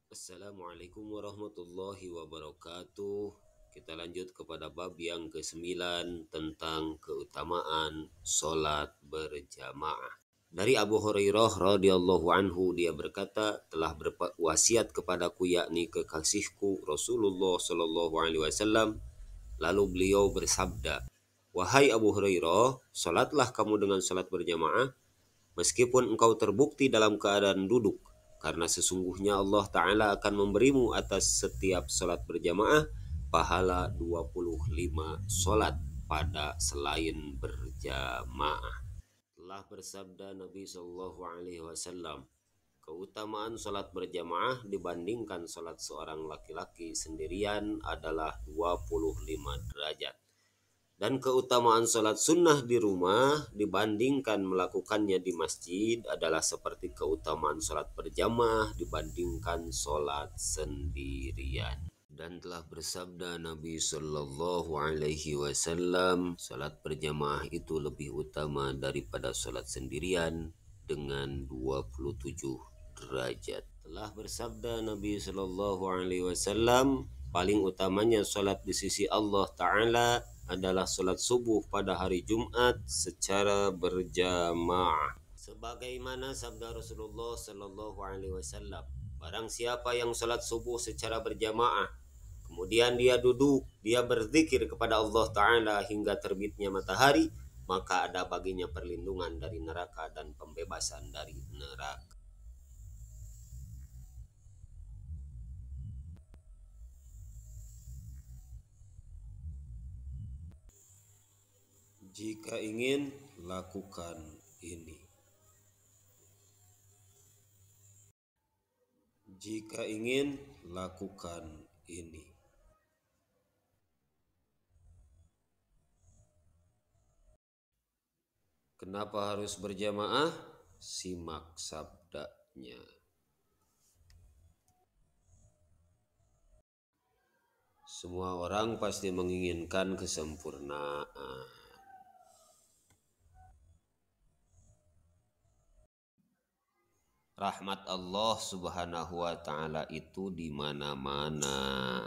Assalamualaikum warahmatullahi wabarakatuh. Kita lanjut kepada bab yang ke-9 tentang keutamaan sholat berjamaah. Dari Abu Hurairah radhiyallahu anhu, dia berkata, telah berwasiat kepadaku, yakni kekasihku Rasulullah sallallahu alaihi wasallam. Lalu beliau bersabda, "Wahai Abu Hurairah, sholatlah kamu dengan sholat berjamaah meskipun engkau terbukti dalam keadaan duduk, karena sesungguhnya Allah Ta'ala akan memberimu atas setiap sholat berjamaah pahala 25 sholat pada selain berjamaah." Telah bersabda Nabi Shallallahu Alaihi Wasallam, keutamaan sholat berjamaah dibandingkan sholat seorang laki-laki sendirian adalah 25 derajat. Dan keutamaan sholat sunnah di rumah dibandingkan melakukannya di masjid adalah seperti keutamaan sholat berjamaah dibandingkan sholat sendirian. Dan telah bersabda Nabi Shallallahu Alaihi Wasallam, sholat berjamaah itu lebih utama daripada sholat sendirian dengan 27 derajat. Telah bersabda Nabi Shallallahu Alaihi Wasallam, paling utamanya sholat di sisi Allah Ta'ala adalah sholat subuh pada hari Jumat secara berjamaah. Sebagaimana sabda Rasulullah Sallallahu Alaihi Wasallam, barang siapa yang sholat subuh secara berjamaah, kemudian dia duduk, dia berzikir kepada Allah Ta'ala hingga terbitnya matahari, maka ada baginya perlindungan dari neraka dan pembebasan dari neraka. Jika ingin, lakukan ini. Jika ingin, lakukan ini. Kenapa harus berjamaah? Simak sabdanya. Semua orang pasti menginginkan kesempurnaan. Rahmat Allah Subhanahu wa Ta'ala itu di mana-mana.